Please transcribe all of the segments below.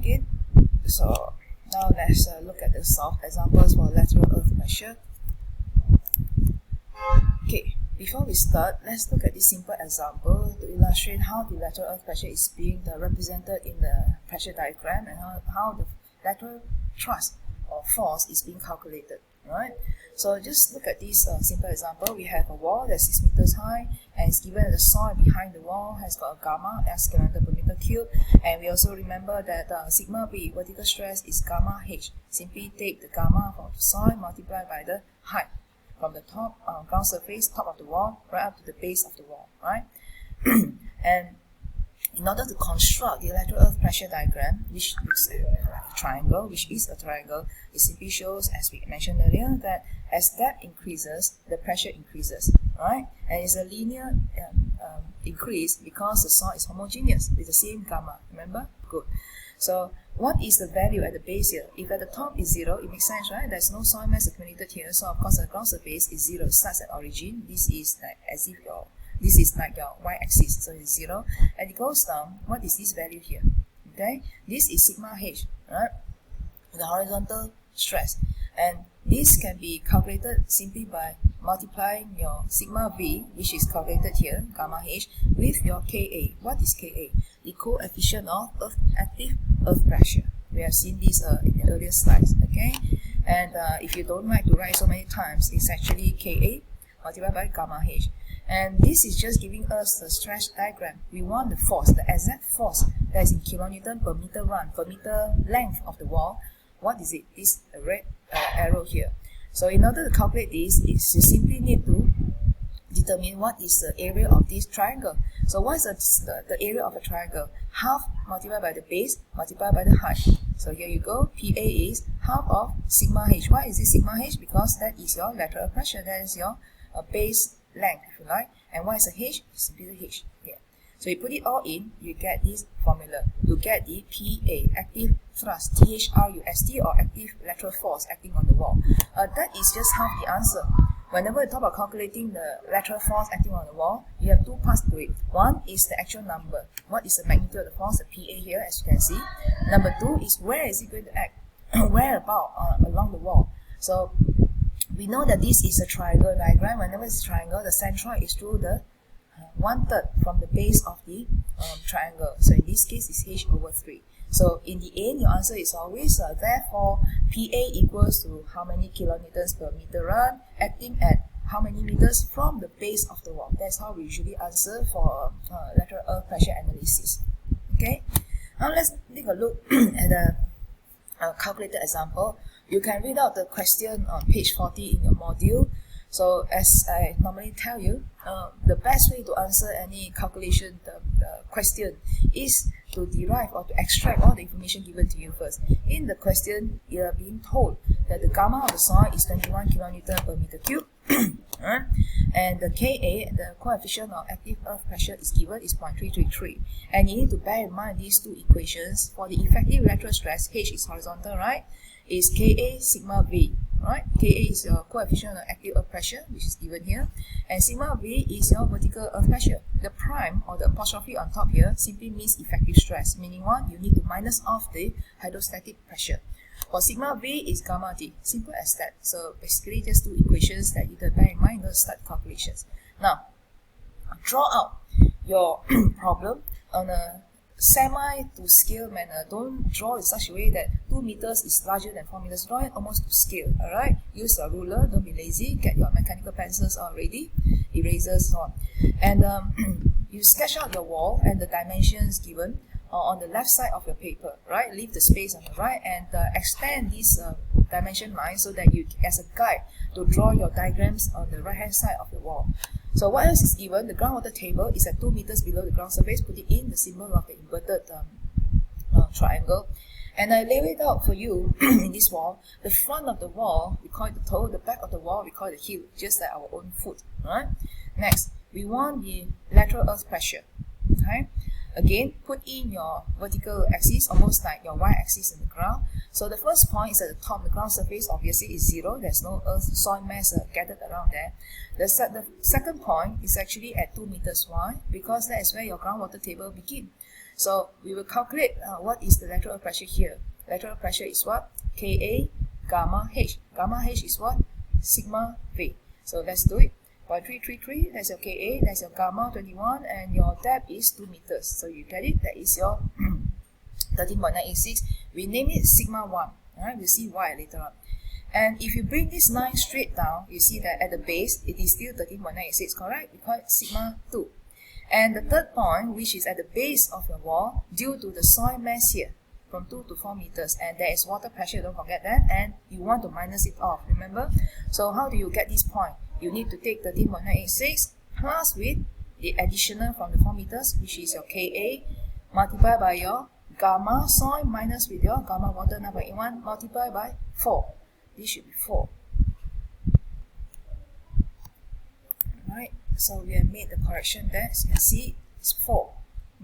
again. So now let's look at the solved examples for lateral earth pressure. Okay, before we start, let's look at this simple example to illustrate how the lateral earth pressure is being represented in the pressure diagram and how the lateral thrust or force is being calculated, right? So just look at this simple example. We have a wall that's 6 meters high, and it's given the soil behind the wall has got a gamma as kN per meter cube, and we also remember that sigma V vertical stress is gamma H. Simply take the gamma from the soil multiplied by the height from the top ground surface, top of the wall, right up to the base of the wall, right? And in order to construct the lateral earth pressure diagram, which looks like a triangle, which is a triangle, it simply shows, as we mentioned earlier, that as depth increases, the pressure increases, right? And it's a linear increase because the soil is homogeneous with the same gamma, remember? Good. So what is the value at the base here? If at the top is 0, it makes sense, right? There's no soil mass accumulated here, so of course the ground surface is 0, starts at origin. This is like as if this is like your y-axis, so it's 0, and it goes down. What is this value here? Okay, this is sigma H, right? The horizontal stress, and this can be calculated simply by multiplying your sigma V, which is calculated here, gamma H, with your Ka. What is Ka? The coefficient of active earth pressure. We have seen this in the earlier slides, okay? And if you don't like to write so many times, it's actually Ka multiplied by gamma H. And this is just giving us the stress diagram. We want the force, the exact force that is in kilonewton per meter run, per meter length of the wall. What is it? This red arrow here. So in order to calculate this, you simply need to determine what is the area of this triangle. So what is the area of a triangle? Half multiplied by the base multiplied by the height. So here you go. PA is half of sigma H. Why is this sigma H? Because that is your lateral pressure. That is your base length, if you like. And what is the H? Simply the H here. So you put it all in, you get this formula to get the PA, active thrust, THRUST, or active lateral force acting on the wall. That is just half the answer. Whenever you talk about calculating the lateral force acting on the wall, you have two parts to it. One is the actual number. What is the magnitude of the force, the PA here, as you can see. Number two is where is it going to act? Where about along the wall? So we know that this is a triangle diagram. Whenever it's a triangle, the centroid is through the 1/3 from the base of the triangle. So in this case, it's H over 3. So in the end, your answer is always therefore PA equals to how many kilonewtons per meter run, acting at how many meters from the base of the wall. That's how we usually answer for lateral earth pressure analysis. Okay, now let's take a look at the calculated example. You can read out the question on page 40 in your module. So as I normally tell you, the best way to answer any calculation question is to derive or to extract all the information given to you first. In the question, you are being told that the gamma of the soil is 21 kilonewton per meter cube, and the Ka, the coefficient of active earth pressure, is given is 0.333. And you need to bear in mind these two equations. For the effective lateral stress, H is horizontal, right? Is Ka sigma V, right? Ka is your coefficient of active earth pressure, which is given here, and sigma V is your vertical earth pressure. The prime or the apostrophe on top here simply means effective stress, meaning what? You need to minus off the hydrostatic pressure. For sigma V is gamma T, simple as that. So basically just two equations that you need to bear in mind to start calculations. Now, draw out your problem on a semi to scale manner. Don't draw in such a way that 2 meters is larger than 4 meters. Draw it almost to scale. Alright? Use your ruler, don't be lazy. Get your mechanical pencils all ready, erasers on. And you sketch out your wall and the dimensions given on the left side of your paper. Right? Leave the space on the right and extend this dimension line so that you, as a guide, to draw your diagrams on the right hand side of the wall. So what else is given? The groundwater table is at 2 meters below the ground surface. Put it in the symbol of the inverted triangle. And I lay it out for you in this wall. The front of the wall, we call it the toe. The back of the wall, we call it the heel, just like our own foot. Right? Next, we want the lateral earth pressure. Okay? Again, put in your vertical axis, almost like your y-axis in the ground. So the first point is at the top. The ground surface obviously is 0. There's no earth soil mass gathered around there. The second point is actually at 2 meters. Why? Because that is where your groundwater table begins. So we will calculate what is the lateral pressure here. Lateral pressure is what? Ka gamma H. Gamma H is what? Sigma V. So let's do it. 0.333, that's your Ka, that's your gamma 21, and your depth is 2 meters. So you get it, that is your 13.986. We name it sigma 1. Alright, we'll see why later on. And if you bring this line straight down, you see that at the base, it is still 13.986, correct? We call it sigma 2. And the third point, which is at the base of your wall, due to the soil mass here, from 2 to 4 meters, and there is water pressure, don't forget that, and you want to minus it off, remember? So how do you get this point? You need to take 13.986 plus with the additional from the 4 meters, which is your Ka, multiplied by your gamma soil minus with your gamma water 9.81, multiplied by 4. This should be 4. Alright, so we have made the correction there. As you can see, it's 4.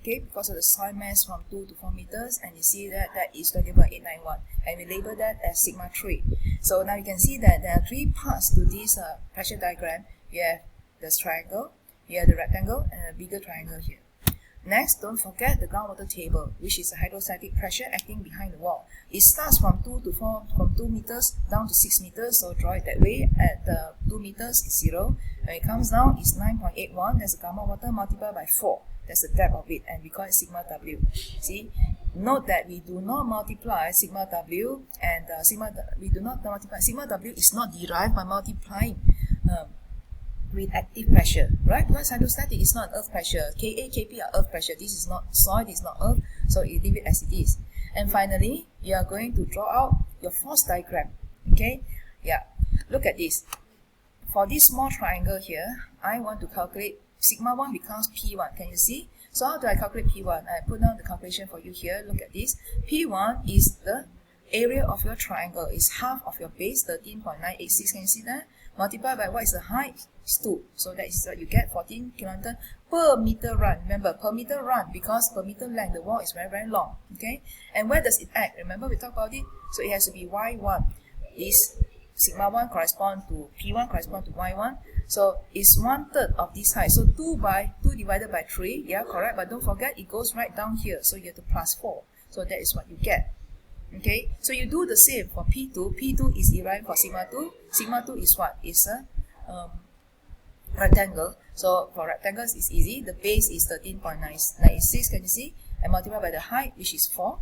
Okay, because of the soil mass from 2 to 4 meters, and you see that that is 20.891, and we label that as sigma 3. So now you can see that there are 3 parts to this pressure diagram. You have the triangle, you have the rectangle, and a bigger triangle here. Next, don't forget the groundwater table, which is the hydrostatic pressure acting behind the wall. It starts from 2 to 4, from 2 meters down to 6 meters, so draw it that way. At 2 meters is 0. When it comes down, it's 9.81. That's the gamma water multiplied by 4. That's the depth of it, and we call it sigma W. See, note that we do not multiply sigma W, and we do not multiply. Sigma W is not derived by multiplying with active pressure, right? Because hydrostatic is not earth pressure. Ka, Kp are earth pressure. This is not soil, this is not earth, so you leave it as it is. And finally, you are going to draw out your force diagram. Okay? Yeah. Look at this. For this small triangle here, I want to calculate sigma 1 becomes P1. Can you see? So how do I calculate P1? I put down the calculation for you here. Look at this. P1 is the area of your triangle. It's half of your base, 13.986. Can you see that? Multiplied by what is the height? It's 2. So that is what you get, 14 kN per meter run. Remember, per meter run, because per meter length, the wall is very, very long. Okay? And where does it act? Remember, we talked about it. So it has to be Y1. This sigma 1 correspond to P1 correspond to Y1. So it's 1/3 of this height. So 2 divided by 3. Yeah, correct. But don't forget, it goes right down here. So you have to plus 4. So that is what you get. Okay, so you do the same for P2. P2 is derived for sigma 2. Sigma 2 is what? It's a rectangle. So for rectangles, it's easy. The base is 13.996, can you see? And multiply by the height, which is 4.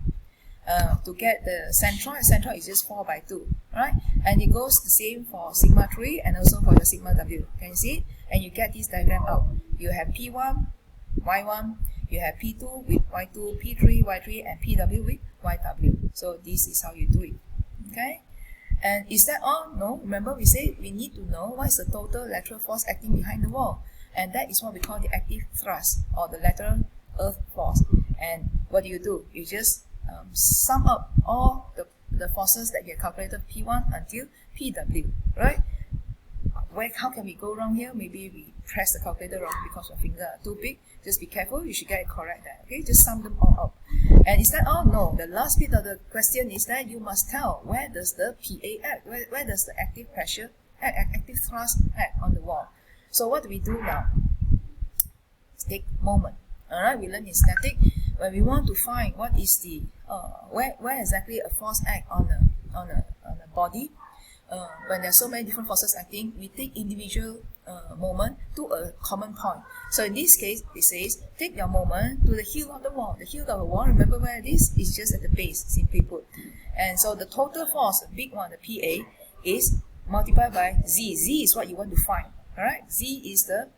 To get the centroid is just 4 by 2. Right? And it goes the same for sigma 3 and also for your sigma W. Can you see? And you get this diagram out. You have P1, Y1, you have P2 with Y2, P3, Y3, and PW with YW. So this is how you do it. Okay? And is that all? No. Remember we said we need to know what is the total lateral force acting behind the wall. And that is what we call the active thrust, or the lateral earth force. And what do? You just sum up all the forces that you have calculated P1 until PW. Right? How can we go wrong here? Maybe we press the calculator wrong because your finger are too big. Just be careful, you should get it correct there. Okay, just sum them all up. And is that all? No. The last bit of the question is that you must tell where does the PA act? Where does the active pressure active thrust act on the wall? So what do we do now? Let's take moment. Alright, we learn in static. When we want to find what is the where exactly a force act on a body. When there are so many different forces acting, we take individual moment to a common point. So in this case, it says, take your moment to the heel of the wall. The heel of the wall, remember where it is? It's just at the base, simply put. And so the total force, the big one, the PA, is multiplied by Z. Z is what you want to find. Alright? Z is the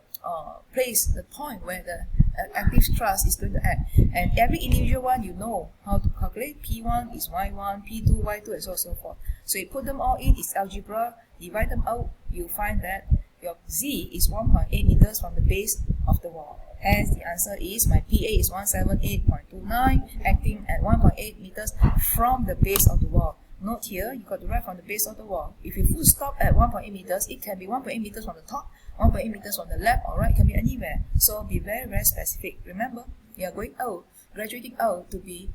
place, the point where the active thrust is going to act. And every individual one, you know how to calculate. P1 is Y1, P2, Y2, and so on and so forth. So you put them all in, it's algebra, divide them out, you find that your Z is 1.8 meters from the base of the wall. Hence, the answer is my PA is 178.29, acting at 1.8 meters from the base of the wall. Note here, you got to write from the base of the wall. If you full stop at 1.8 meters, it can be 1.8 meters from the top, 1.8 meters from the left or right, it can be anywhere. So be very, very specific. Remember, you are going out, graduating out to be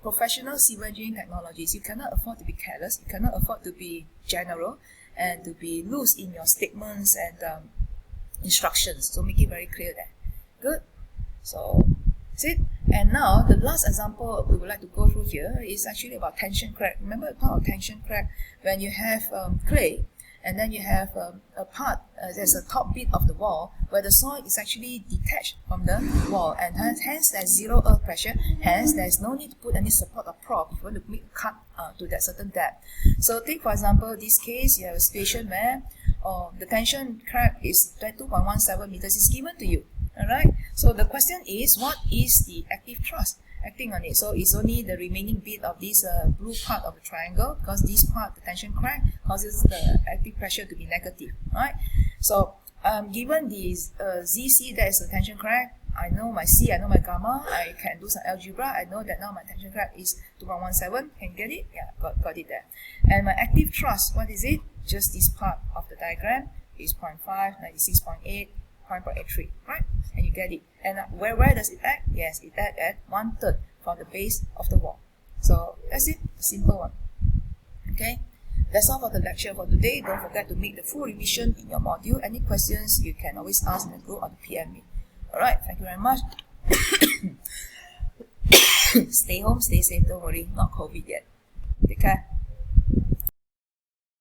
professional civil engineering technologies. You cannot afford to be careless, you cannot afford to be general, and to be loose in your statements and instructions. So make it very clear there. Good. So that's it. And now the last example we would like to go through here is actually about tension crack. Remember the part of tension crack when you have clay, and then you have a part, there's a top bit of the wall where the soil is actually detached from the wall, and hence there's zero earth pressure, hence there's no need to put any support or prop if you want to make a cut to that certain depth. So take for example this case, you have a situation where the tension crack is 2.17 meters is given to you. Alright, so the question is, what is the active thrust acting on it? So it's only the remaining bit of this blue part of the triangle, because this part, the tension crack, causes the active pressure to be negative. Right? So given the ZC, that is the tension crack, I know my C, I know my gamma, I can do some algebra, I know that now my tension crack is 2.17, can you get it? Yeah, got it there. And my active thrust, what is it? Just this part of the diagram is 0.5, 96.8, 0.83, right? And you get it. And where does it act? Yes, it acts at 1/3 from the base of the wall. So that's it, a simple one. Okay, that's all for the lecture for today. Don't forget to make the full revision in your module. Any questions you can always ask in the group or the PM me. Alright, thank you very much. Stay home, stay safe, don't worry, not COVID yet. Take care.